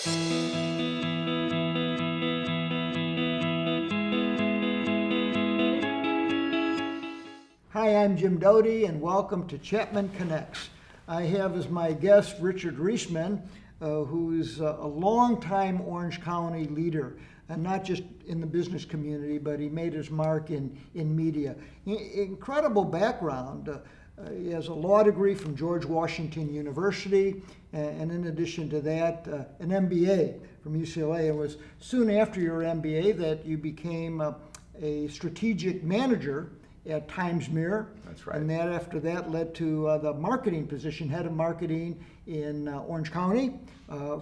Hi, I'm Jim Doti, and welcome to Chapman Connects. I have as my guest Richard Reisman, who's a longtime Orange County leader, and not just in the business community, but he made his mark in media. Incredible background. He has a law degree from George Washington University, and in addition to that, an MBA from UCLA. It was soon after your MBA that you became a strategic manager at Times Mirror. That's right. And that after that led to the marketing position, head of marketing in Orange County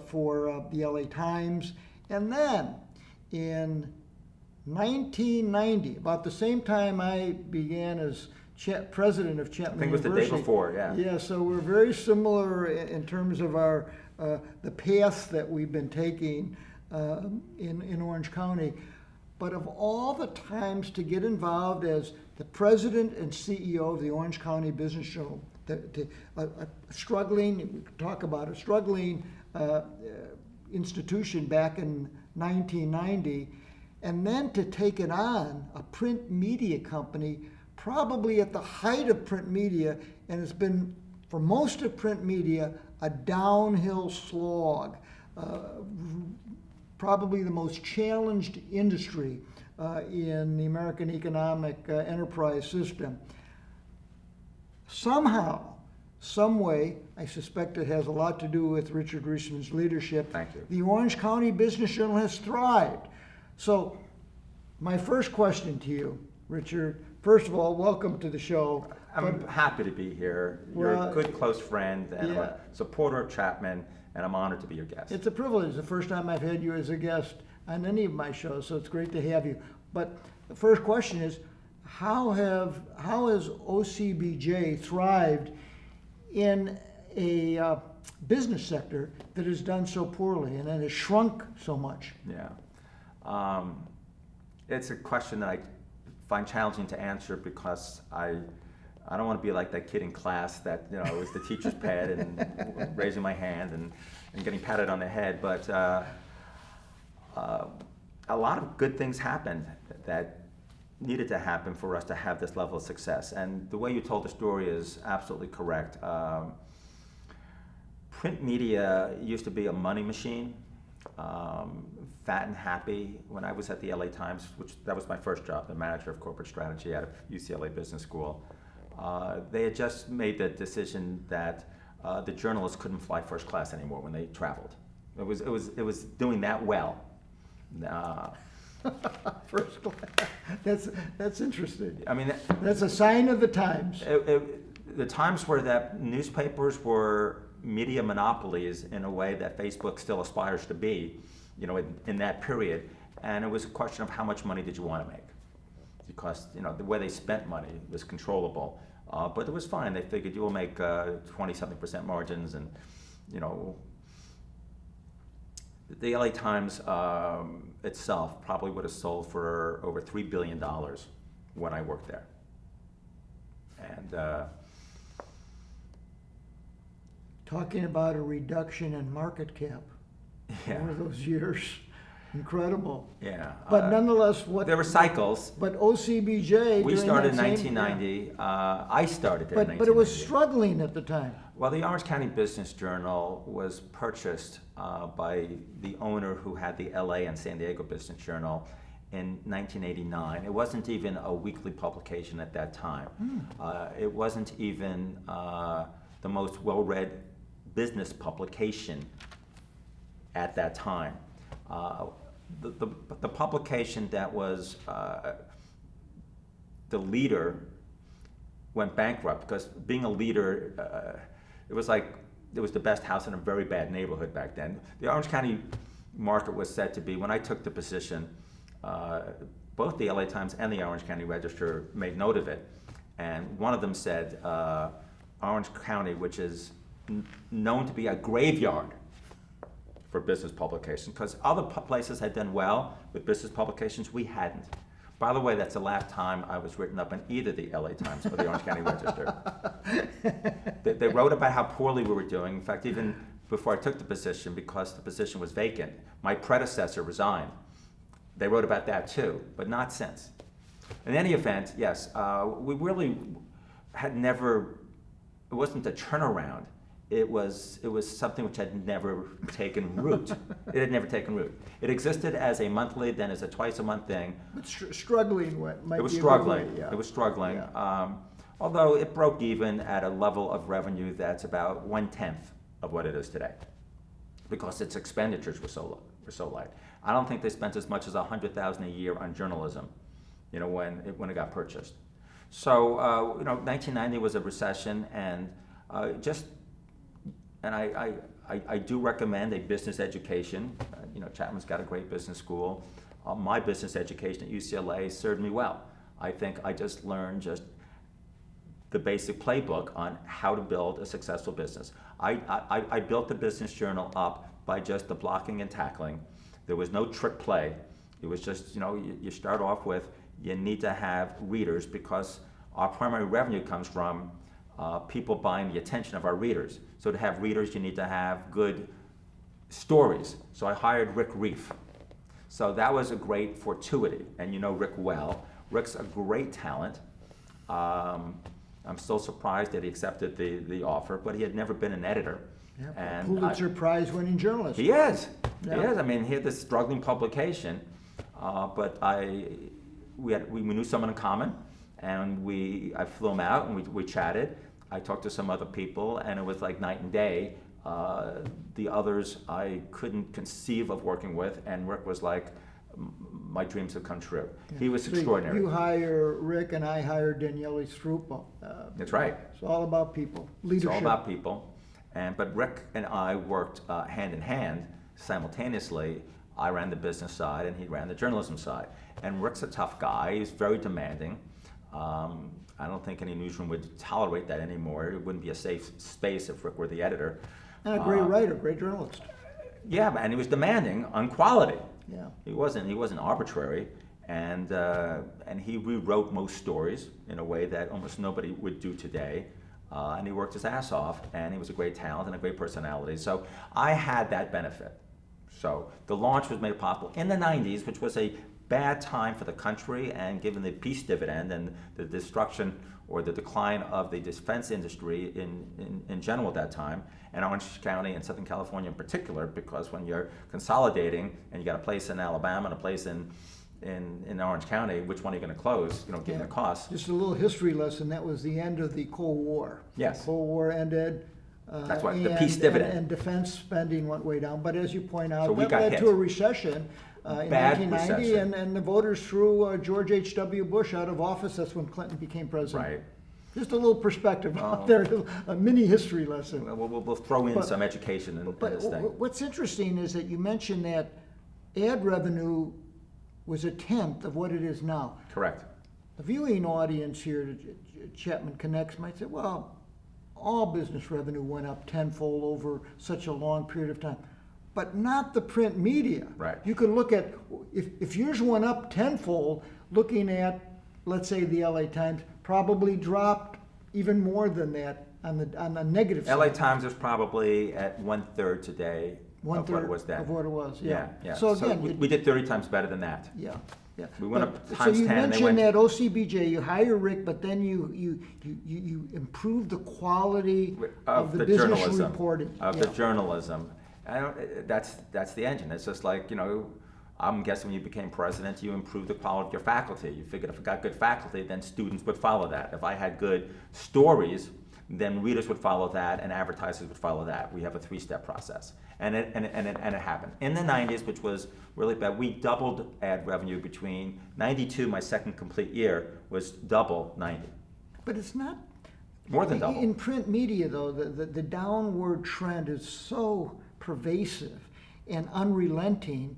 for the LA Times. And then in 1990, about the same time I began as president of Chapman I think it was University. the day before, yeah. Yeah, so we're very similar in terms of our the path that we've been taking in Orange County. But of all the times to get involved as the president and CEO of the Orange County Business Journal, struggling, we could talk about a struggling institution back in 1990, and then to take it on, a print media company, probably at the height of print media, and it's been, for most of print media, a downhill slog. Probably the most challenged industry in the American economic enterprise system. Somehow, some way, I suspect it has a lot to do with Richard Reisman's leadership. Thank you. The Orange County Business Journal has thrived. So, my first question to you, Richard, first of all, welcome to the show. I'm happy to be here. You're a good close friend and a supporter of Chapman, and I'm honored to be your guest. It's a privilege. It's the first time I've had you as a guest on any of my shows, so it's great to have you. But the first question is, how has OCBJ thrived in a business sector that has done so poorly and has shrunk so much? Yeah. It's a question that I find challenging to answer because I don't want to be like that kid in class that, was the teacher's pet and raising my hand and getting patted on the head. But a lot of good things happened that needed to happen for us to have this level of success. And the way you told the story is absolutely correct. Print media used to be a money machine, fat and happy. When I was at the LA Times, that was my first job, the manager of corporate strategy out of UCLA Business School. They had just made the decision that the journalists couldn't fly first class anymore when they traveled. It was doing that well. First class. That's interesting. I mean, that's a sign of the times. The times were that newspapers were media monopolies in a way that Facebook still aspires to be, in that period. And it was a question of how much money did you want to make, because the way they spent money was controllable. But it was fine. They figured you will make 20-something% margins, and the LA Times itself probably would have sold for over $3 billion when I worked there. And talking about a reduction in market cap over those years. Incredible. Yeah. But nonetheless, there were cycles. But OCBJ. We started in 1990. I started there in 1990. But it was struggling at the time. Well, the Orange County Business Journal was purchased by the owner who had the LA and San Diego Business Journal in 1989. It wasn't even a weekly publication at that time. It wasn't even the most well-read business publication at that time. The publication that was the leader went bankrupt because being a leader, it was like it was the best house in a very bad neighborhood back then. The Orange County market was said to be, when I took the position, both the LA Times and the Orange County Register made note of it. And one of them said, Orange County, which is known to be a graveyard for business publications, because other places had done well with business publications, we hadn't. By the way, that's the last time I was written up in either the LA Times or the Orange County Register. They wrote about how poorly we were doing. In fact, even before I took the position because the position was vacant. My predecessor resigned. They wrote about that too, but not since. In any event, yes, we really had never, it wasn't a turnaround. It was something which had never taken root. It had never taken root. It existed as a monthly, then as a twice a month thing. But struggling, what might It was be a good struggling. way, yeah. It was struggling. Yeah. Although it broke even at a level of revenue that's about 1/10 of what it is today, because its expenditures were so light. I don't think they spent as much as $100,000 a year on journalism, when it got purchased. So 1990 was a recession, and I do recommend a business education. Chapman's got a great business school. My business education at UCLA served me well. I think I just learned the basic playbook on how to build a successful business. I built the business journal up by just the blocking and tackling. There was no trick play. It was just, you start off with, you need to have readers, because our primary revenue comes from people buying the attention of our readers. So to have readers, you need to have good stories. So I hired Rick Reef. So that was a great fortuity, and you know Rick well. Rick's a great talent. I'm still surprised that he accepted the offer, but he had never been an editor. Yeah, And Pulitzer Prize winning jourналist. He is. Yeah. He is. I mean, he had this struggling publication, but we knew someone in common, and I flew him out and we chatted. I talked to some other people, and it was like night and day. The others I couldn't conceive of working with, and Rick was like, my dreams have come true. Yeah. He was So extraordinary. You hire Rick, and I hire Daniele Strupel. That's right. It's all about people, leadership. It's all about people. But Rick and I worked hand in hand simultaneously. I ran the business side and he ran the journalism side. And Rick's a tough guy. He's very demanding. I don't think any newsroom would tolerate that anymore. It wouldn't be a safe space if Rick were the editor. And a great writer, great journalist. Yeah, and he was demanding on quality. Yeah. He wasn't arbitrary, and he rewrote most stories in a way that almost nobody would do today. And he worked his ass off, and he was a great talent and a great personality. So I had that benefit. So the launch was made possible in the 90s, which was a bad time for the country, and given the peace dividend and the destruction or the decline of the defense industry in general at that time, and Orange County and Southern California in particular, because when you're consolidating and you got a place in Alabama and a place in Orange County, which one are you going to close, given the cost? Just a little history lesson. That was the end of the Cold War. Yes. The Cold War ended. That's right, the peace dividend. And defense spending went way down. But as you point out, So we that got led hit. to a recession in Bad 1990, recession. and the voters threw George H.W. Bush out of office. That's when Clinton became president. Right. Just a little perspective out there, a mini history lesson. We'll throw in But- some education in But this thing. what's interesting is that you mentioned that ad revenue was 1/10 of what it is now. Correct. The viewing audience here at Chapman Connects might say, well, all business revenue went up tenfold over such a long period of time, but not the print media. Right. You can look at, if yours went up tenfold, looking at, let's say, the LA Times, probably dropped even more than that on the negative side. LA Times is probably at 1/3 today of what it was then. Of what it was, yeah. Yeah. So again, we did 30 times better than that. yeah. We went But- up times 10, So you they mentioned went- that OCBJ, you hire Rick, but then you improve the quality of the business journalism, reporting. of Yeah. the journalism. That's the engine. It's just like, I'm guessing when you became president, you improved the quality of your faculty. You figured if I got good faculty, then students would follow that. If I had good stories, then readers would follow that and advertisers would follow that. We have a 3-step process. And it happened. In the 90s, which was really bad, we doubled ad revenue between 92, my second complete year, was double 90. But it's not. More than double. In print media, though, the downward trend is so pervasive and unrelenting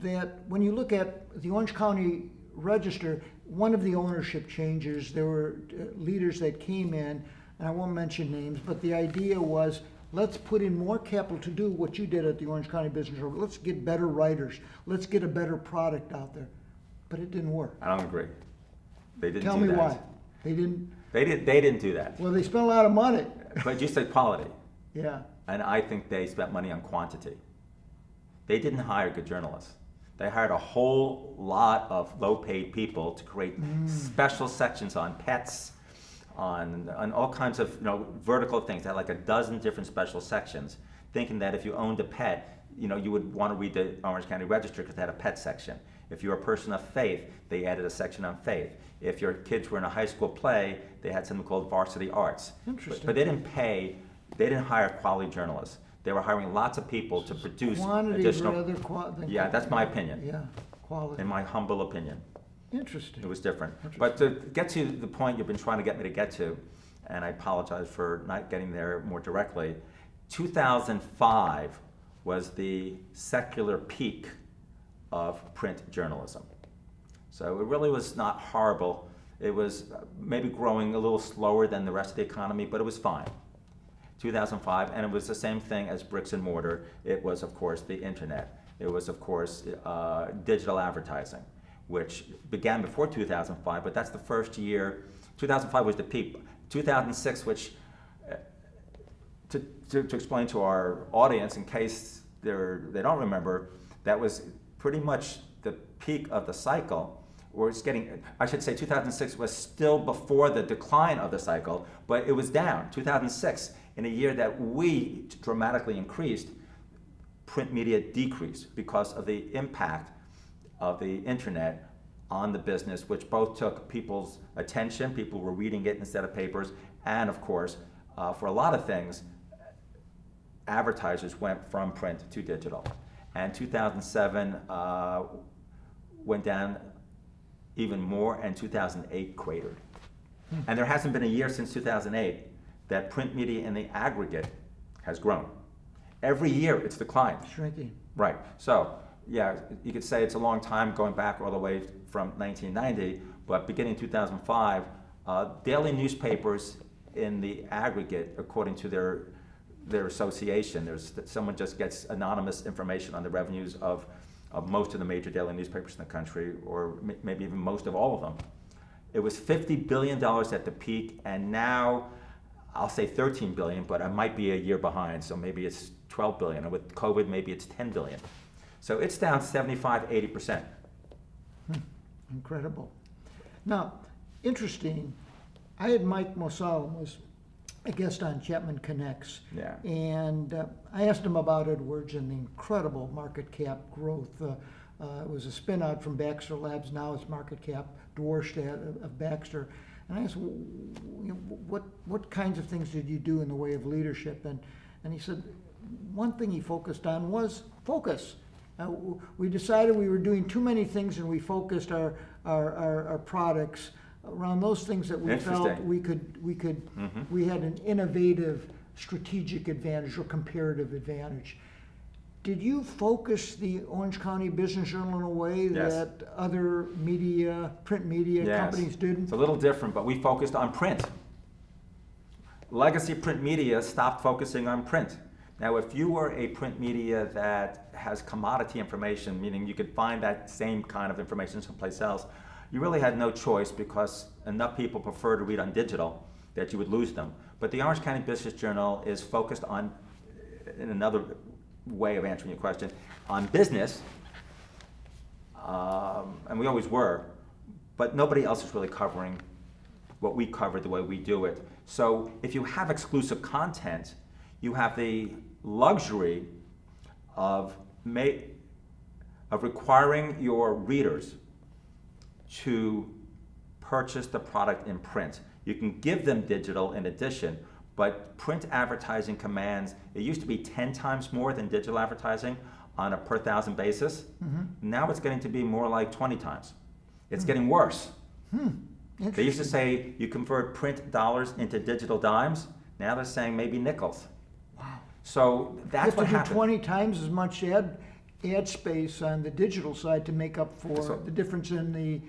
that when you look at the Orange County Register, one of the ownership changes, there were leaders that came in, and I won't mention names, but the idea was, let's put in more capital to do what you did at the Orange County Business Journal. Let's get better writers. Let's get a better product out there. But it didn't work. I don't agree. They didn't Tell do me that. why. They didn't. They didn't do that. Well, they spent a lot of money. But you said quality. Yeah. and I think they spent money on quantity. They didn't hire good journalists. They hired a whole lot of low-paid people to create special sections on pets, on all kinds of vertical things. They had like a dozen different special sections, thinking that if you owned a pet, you would want to read the Orange County Register because they had a pet section. If you're a person of faith, they added a section on faith. If your kids were in a high school play, they had something called varsity arts. Interesting. But they didn't hire quality journalists. They were hiring lots of people to produce Quantity additional. rather than Yeah, that's my opinion. Yeah, quality. In my humble opinion. Interesting. It was different. But to get to the point you've been trying to get me to get to, and I apologize for not getting there more directly, 2005 was the secular peak of print journalism. So it really was not horrible. It was maybe growing a little slower than the rest of the economy, but it was fine. 2005, and it was the same thing as bricks and mortar. It was, of course, the internet. It was, of course, digital advertising, which began before 2005, but that's the first year. 2005 was the peak. 2006, which, to explain to our audience, in case they don't remember, that was pretty much the peak of the cycle. I should say 2006 was still before the decline of the cycle, but it was down. 2006, in a year that we dramatically increased, print media decreased because of the impact of the internet on the business, which both took people's attention, people were reading it instead of papers, and of course, for a lot of things, advertisers went from print to digital. And 2007 went down even more, and 2008 cratered. And there hasn't been a year since 2008 that print media in the aggregate has grown. Every year it's declined. Shrinking. Right. So, yeah, you could say it's a long time going back all the way from 1990, but beginning 2005, daily newspapers in the aggregate, according to their association, someone just gets anonymous information on the revenues of most of the major daily newspapers in the country, or maybe even most of all of them. It was $50 billion at the peak, and now I'll say 13 billion, but I might be a year behind, so maybe it's 12 billion, and with COVID, maybe it's 10 billion. So it's down 75, 80%. Incredible. Now, interesting, I had Mike Mosalem was a guest on Chapman Connects. Yeah. And I asked him about Edwards and the incredible market cap growth. It was a spin out from Baxter Labs. Now it's market cap dwarfed that of Baxter. And I asked, what kinds of things did you do in the way of leadership? And he said one thing he focused on was focus. We decided we were doing too many things, and we focused our products around those things that we felt we had an innovative strategic advantage or comparative advantage. Did you focus the Orange County Business Journal in a way that other print media companies didn't? It's a little different, but we focused on print. Legacy print media stopped focusing on print. Now, if you were a print media that has commodity information, meaning you could find that same kind of information someplace else, you really had no choice because enough people prefer to read on digital that you would lose them. But the Orange County Business Journal is focused on, in another way of answering your question, on business, and we always were, but nobody else is really covering what we covered the way we do it. So if you have exclusive content, you have the luxury of requiring your readers to purchase the product in print. You can give them digital in addition, but print advertising commands, it used to be 10 times more than digital advertising on a per thousand basis. Mm-hmm. Now it's getting to be more like 20 times. It's getting worse. They used to say you convert print dollars into digital dimes. Now they're saying maybe nickels. Wow. So that's what happened. You happened. have to do 20 times as much ad space on the digital side to make up for the difference in the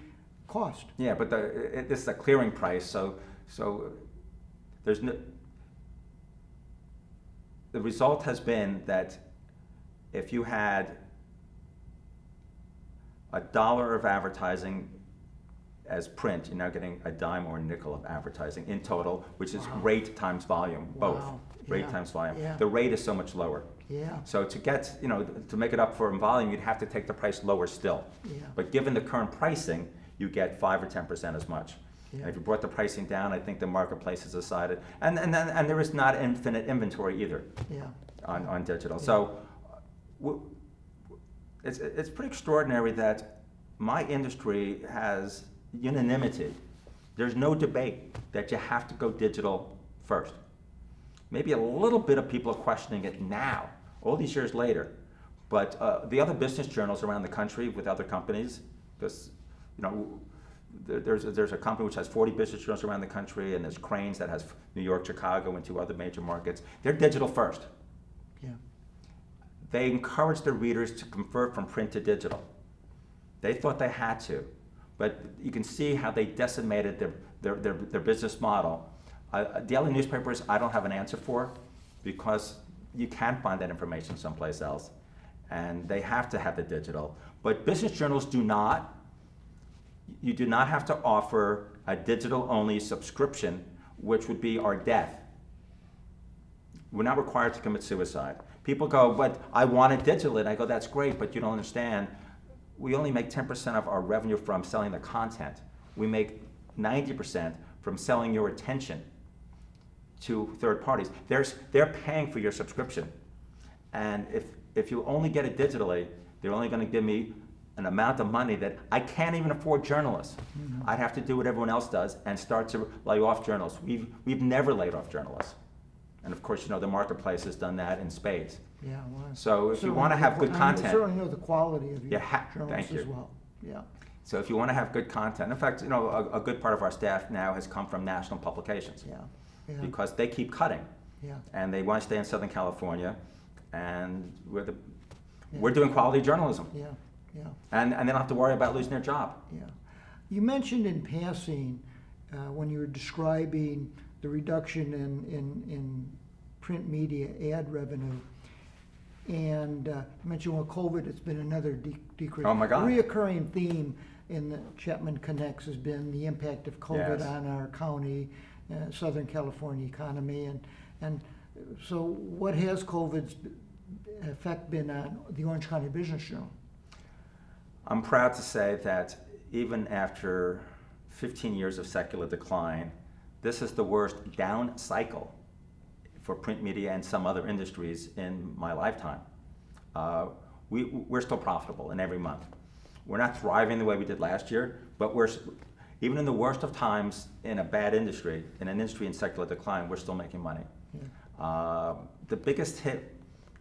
cost. Yeah, but this is a clearing price, so there's no. The result has been that if you had $1 of advertising as print, you're now getting a dime or a nickel of advertising in total, which is rate times volume, both. Wow. rate Yeah, times volume. yeah. The rate is so much lower. Yeah, So to get, to make it up for in volume, you'd have to take the price lower still. yeah. But given the current pricing, you get 5 or 10% as much. Yeah. And if you brought the pricing down, I think the marketplace has decided, and there is not infinite inventory either Yeah. on digital. Yeah. So it's pretty extraordinary that my industry has unanimity. There's no debate that you have to go digital first. Maybe a little bit of people are questioning it now, all these years later. But the other business journals around the country with other companies, because there's a company which has 40 business journals around the country, and there's Cranes that has New York, Chicago, and 2 other major markets. They're digital first. Yeah. They encourage their readers to convert from print to digital. They thought they had to, but you can see how they decimated their business model. Daily newspapers, I don't have an answer for, because you can't find that information someplace else, and they have to have the digital. But business journals do not. You do not have to offer a digital-only subscription, which would be our death. We're not required to commit suicide. People go, but I want it digitally, and I go, that's great, but you don't understand. We only make 10% of our revenue from selling the content. We make 90% from selling your attention to third parties. They're paying for your subscription. And if you only get it digitally, they're only going to give me an amount of money that I can't even afford journalists. Mm-hmm. I'd have to do what everyone else does and start to lay off journalists. We've never laid off journalists. And of course, the marketplace has done that in spades. Yeah, well, so if you want to have good content, I certainly know the quality of your journalists thank you. as well. Yeah. So if you want to have good content, in fact, a good part of our staff now has come from national publications. Yeah. Yeah. Because they keep cutting. Yeah. And they want to stay in Southern California, and we're doing quality journalism. Yeah. Yeah. And they don't have to worry about losing their job. Yeah. You mentioned in passing when you were describing the reduction in print media ad revenue, and you mentioned with COVID, it's been another decrease. Oh my God. A reoccurring theme in the Chapman Connects has been the impact of COVID Yes. on our county, Southern California economy, and so what has COVID's effect been on the Orange County Business Journal? I'm proud to say that even after 15 years of secular decline, this is the worst down cycle for print media and some other industries in my lifetime. We're still profitable in every month. We're not thriving the way we did last year, but even in the worst of times in a bad industry, in an industry in secular decline, we're still making money. Yeah. The biggest hit,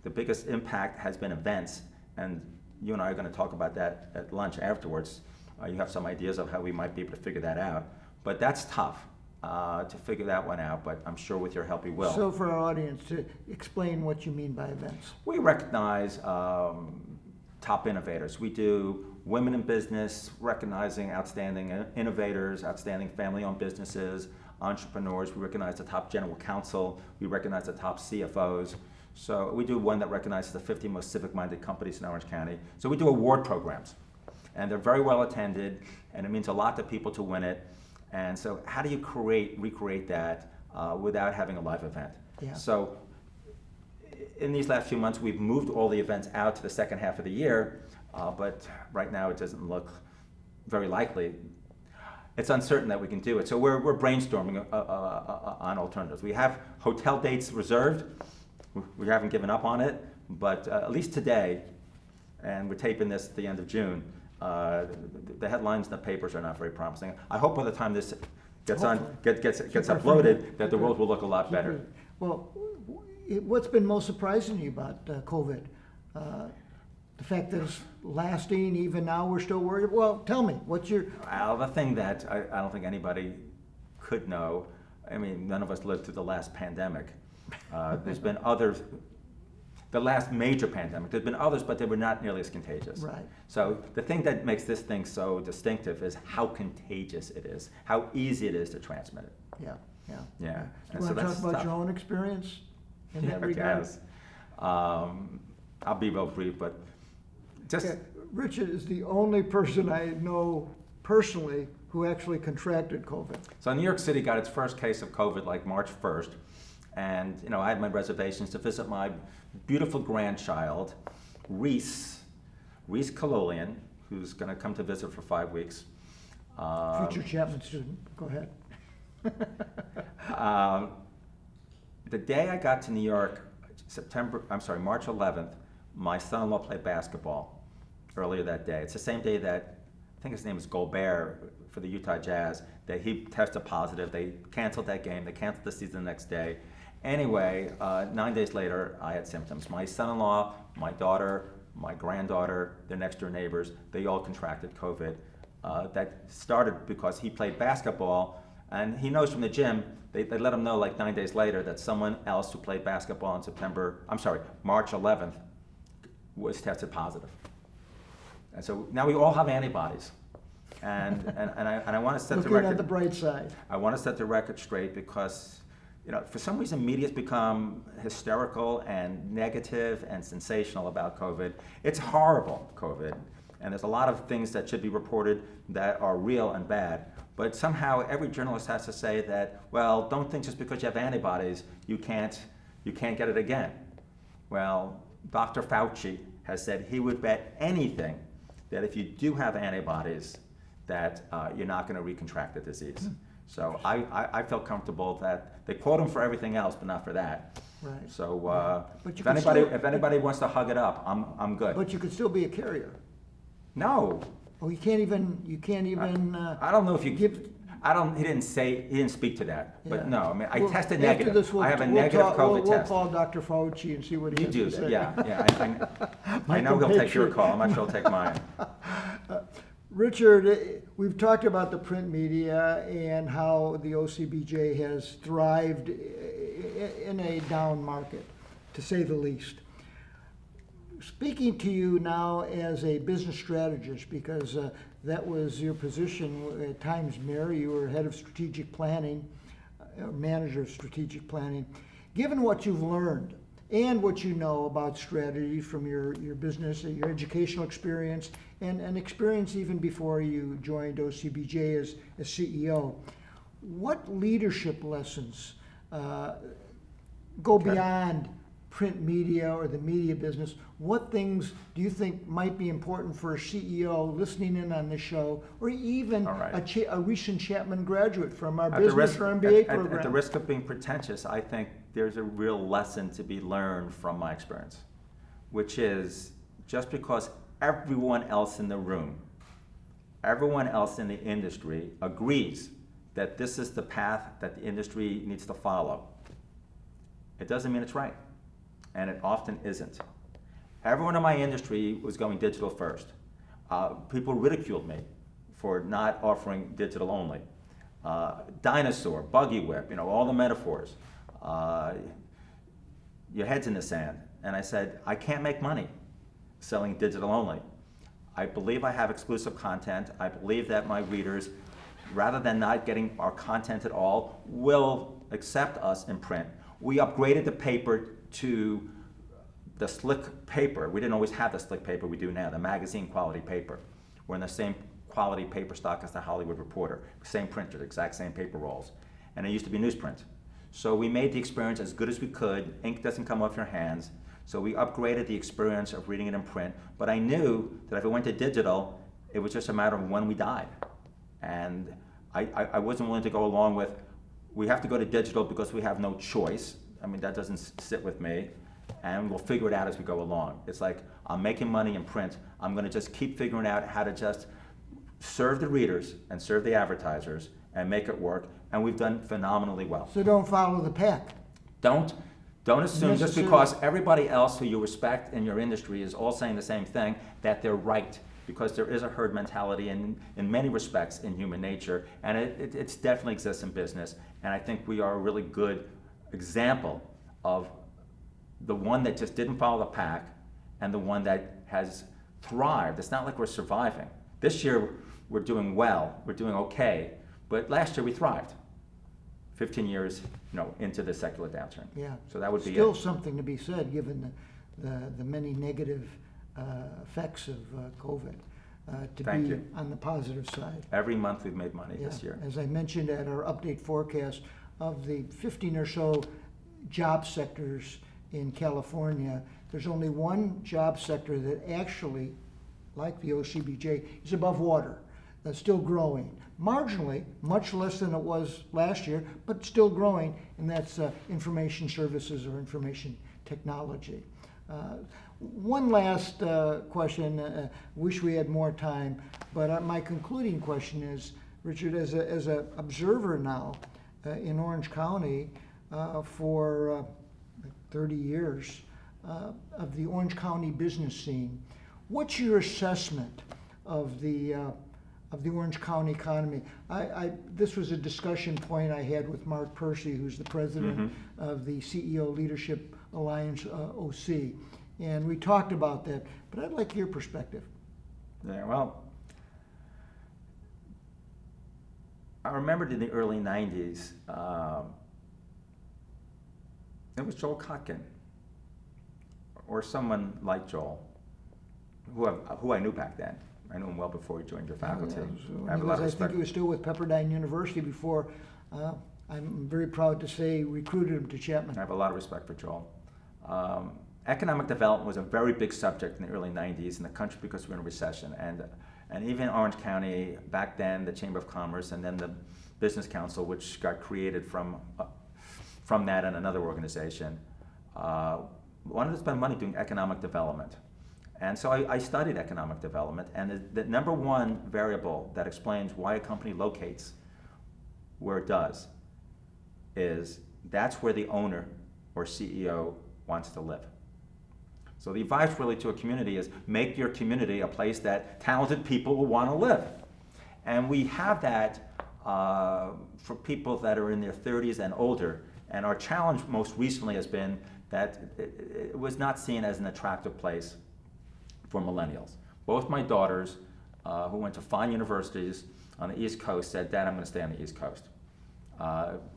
the biggest impact has been events, and you and I are going to talk about that at lunch afterwards. You have some ideas of how we might be able to figure that out, but that's tough to figure that one out, but I'm sure with your help we will. So for our audience, to explain what you mean by events. We recognize top innovators. We do women in business, recognizing outstanding innovators, outstanding family-owned businesses, entrepreneurs. We recognize the top general counsel. We recognize the top CFOs. So we do one that recognizes the 50 most civic-minded companies in Orange County. So we do award programs, and they're very well attended, and it means a lot to people to win it. And so how do you recreate that without having a live event? Yeah. So in these last few months, we've moved all the events out to the second half of the year, but right now it doesn't look very likely. It's uncertain that we can do it. So we're brainstorming on alternatives. We have hotel dates reserved. We haven't given up on it, but at least today, and we're taping this at the end of June, the headlines in the papers are not very promising. I hope by the time this gets uploaded, that the world will look a lot better. Well, what's been most surprising to you about COVID? The fact that it's lasting, even now we're still worried? Well, tell me, what's your... Well, the thing that I don't think anybody could know, I mean, none of us lived through the last pandemic. There's been others, the last major pandemic, there's been others, but they were not nearly as contagious. Right. So the thing that makes this thing so distinctive is how contagious it is, how easy it is to transmit it. Yeah, yeah. Yeah. Do you want to talk about your own experience in that regard? Yes. I'll be real brief, but just... Yeah. Richard is the only person I know personally who actually contracted COVID. So New York City got its first case of COVID like March 1st, And I had my reservations to visit my beautiful grandchild, Reese Kalolian, who's going to come to visit for 5 weeks. Future Chapman student. Go ahead. The day I got to New York, March 11th, my son-in-law played basketball earlier that day. It's the same day that, I think his name was Gobert for the Utah Jazz, that he tested positive. They canceled that game. They canceled the season the next day. Anyway, 9 days later, I had symptoms. My son-in-law, my daughter, my granddaughter, their next-door neighbors, they all contracted COVID. That started because he played basketball, and he knows from the gym, they let him know like 9 days later that someone else who played basketball on March 11th was tested positive. And so now we all have antibodies. And I want to set the Looking record. at the bright side. I want to set the record straight because, for some reason, media's become hysterical and negative and sensational about COVID. It's horrible, COVID, and there's a lot of things that should be reported that are real and bad. But somehow every journalist has to say that, well, don't think just because you have antibodies, you can't get it again. Well, Dr. Fauci has said he would bet anything that if you do have antibodies, that you're not going to recontract the disease. So I feel comfortable that they quote him for everything else, but not for that. Right. So But you if anybody wants to hug it up, I'm good. But you could still be a carrier. No, Oh, you can't even. I don't know if you give. He didn't speak to that. Yeah. But no, I mean, I Well, tested after negative. this, I have a negative COVID we'll test. call Dr. Fauci and see what he You has do to that, say. yeah. I know he'll take your call. I'm not sure he'll take mine. Richard, we've talked about the print media and how the OCBJ has thrived in a down market, to say the least. Speaking to you now as a business strategist, because that was your position at Times Mirror, you were head of strategic planning, manager of strategic planning. Given what you've learned and what you know about strategy from your business, your educational experience, and experience even before you joined OCBJ as CEO, what leadership lessons go beyond print media or the media business? What things do you think might be important for a CEO listening in on this show, or even a recent Chapman graduate from our business or MBA program? At the risk of being pretentious, I think there's a real lesson to be learned from my experience, which is just because everyone else in the room, everyone else in the industry agrees that this is the path that the industry needs to follow, it doesn't mean it's right. And it often isn't. Everyone in my industry was going digital first. People ridiculed me for not offering digital only. Dinosaur, buggy whip, all the metaphors. Your head's in the sand. And I said, I can't make money selling digital only. I believe I have exclusive content. I believe that my readers, rather than not getting our content at all, will accept us in print. We upgraded the paper to the slick paper. We didn't always have the slick paper we do now, the magazine quality paper. We're in the same quality paper stock as the Hollywood Reporter, same printer, exact same paper rolls. And it used to be newsprint. So we made the experience as good as we could. Ink doesn't come off your hands. So we upgraded the experience of reading it in print. But I knew that if it went to digital, it was just a matter of when we died. And I wasn't willing to go along with, we have to go to digital because we have no choice. I mean, that doesn't sit with me. And we'll figure it out as we go along. It's like, I'm making money in print. I'm going to just keep figuring out how to just serve the readers and serve the advertisers and make it work. And we've done phenomenally well. So don't follow the pack. Don't assume just because everybody else who you respect in your industry is all saying the same thing that they're right. Because there is a herd mentality in many respects in human nature. And it definitely exists in business. And I think we are a really good example of the one that just didn't follow the pack and the one that has thrived. It's not like we're surviving. This year we're doing well, we're doing okay, but last year we thrived. 15 years, into the secular downturn. Yeah. So that would be still it. Something to be said, given the many negative effects of COVID. To Thank be you. on the positive side. Every month we've made money this year. As I mentioned at our update forecast, of the 15 or so job sectors in California, there's only one job sector that actually, like the OCBJ, is above water. That's still growing. Marginally, much less than it was last year, but still growing, and that's information services or information technology. One last question, wish we had more time, but my concluding question is, Richard, as an observer now in Orange County for 30 years of the Orange County business scene, what's your assessment of the Orange County economy? This was a discussion point I had with Mark Percy, who's the president of the CEO Leadership Alliance, OC, and we talked about that, but I'd like your perspective. Yeah, well, I remembered in the early 90s, it was Joel Kotkin, or someone like Joel, who I knew back then. I knew him well before he joined your faculty. I think he was still with Pepperdine University before, I'm very proud to say, recruited him to Chapman. I have a lot of respect for Joel. Economic development was a very big subject in the early 90s in the country because we were in a recession. And even Orange County, back then, the Chamber of Commerce and then the Business Council, which got created from that and another organization, wanted to spend money doing economic development. And so I studied economic development, and the number one variable that explains why a company locates where it does is that's where the owner or CEO wants to live. So the advice really to a community is make your community a place that talented people will want to live. And we have that for people that are in their 30s and older. And our challenge most recently has been that it was not seen as an attractive place for millennials. Both my daughters, who went to fine universities on the East Coast, said, Dad, I'm going to stay on the East Coast.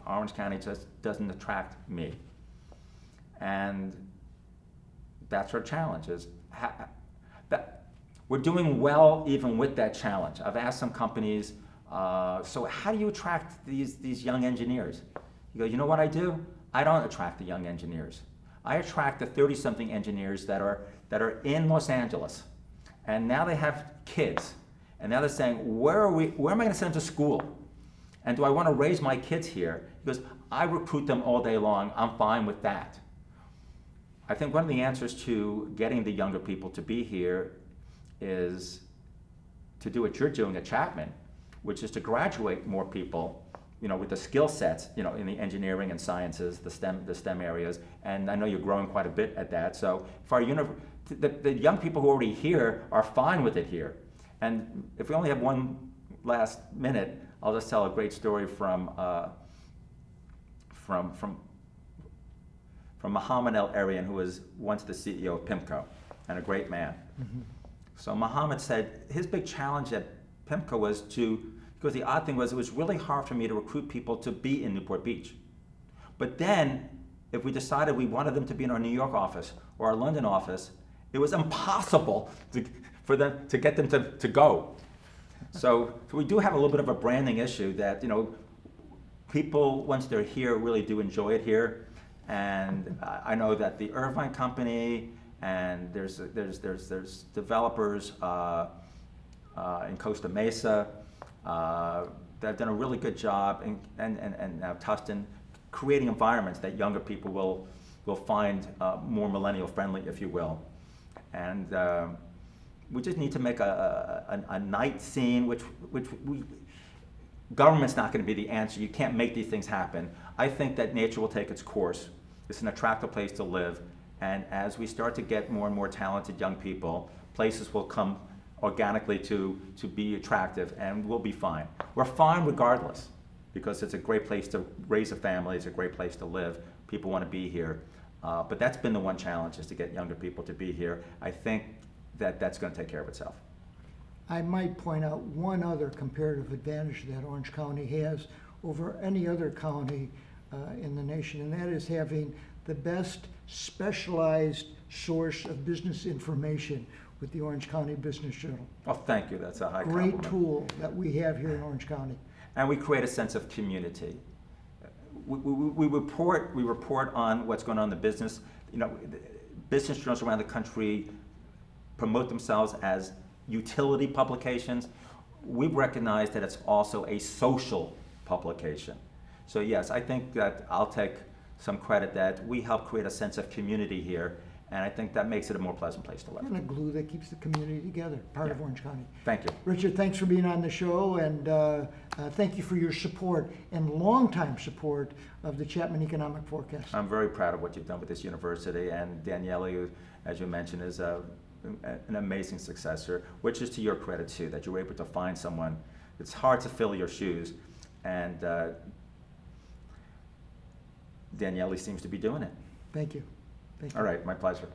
Orange County just doesn't attract me. And that's our challenge, is that we're doing well even with that challenge. I've asked some companies, so how do you attract these young engineers? You go, you know what I do? I don't attract the young engineers. I attract the 30-something engineers that are in Los Angeles, and now they have kids, and now they're saying, where am I going to send them to school? And do I want to raise my kids here? Because I recruit them all day long. I'm fine with that. I think one of the answers to getting the younger people to be here is to do what you're doing at Chapman, which is to graduate more people, with the skill sets, in the engineering and sciences, the STEM areas, and I know you're growing quite a bit at that. So for our the young people who are already here are fine with it here. And if we only have one last minute, I'll just tell a great story from Muhammad El-Arian, who was once the CEO of PIMCO, and a great man. Mm-hmm. So Muhammad said his big challenge at PIMCO was because the odd thing was it was really hard for me to recruit people to be in Newport Beach. But then, if we decided we wanted them to be in our New York office or our London office, it was impossible to get them to go. So we do have a little bit of a branding issue that, people, once they're here, really do enjoy it here. And I know that the Irvine Company and there's developers in Costa Mesa that have done a really good job, and now Tustin, creating environments that younger people will find more millennial friendly, if you will. And we just need to make a night scene, which government's not going to be the answer. You can't make these things happen. I think that nature will take its course. It's an attractive place to live, and as we start to get more and more talented young people, places will come organically to be attractive, and we'll be fine. We're fine regardless, because it's a great place to raise a family, it's a great place to live, people want to be here. But that's been the one challenge, is to get younger people to be here. I think that that's going to take care of itself. I might point out one other comparative advantage that Orange County has over any other county in the nation, and that is having the best specialized source of business information with the Orange County Business Journal. Oh, thank you. That's a high Great compliment. tool that we have here in Orange County. And we create a sense of community. we report on what's going on in the business. You know, business journals around the country promote themselves as utility publications. We recognize that it's also a social publication. So yes, I think that I'll take some credit that we help create a sense of community here, and I think that makes it a more pleasant place to live. And a glue that keeps the community together, part of Yeah. Orange County. Thank you. Richard, thanks for being on the show, and thank you for your support and longtime support of the Chapman Economic Forecast. I'm very proud of what you've done with this university, and Daniele, as you mentioned, is an amazing successor, which is to your credit too, that you were able to find someone. It's hard to fill your shoes, and Daniele seems to be doing it. Thank you. Thank you. All right, my pleasure.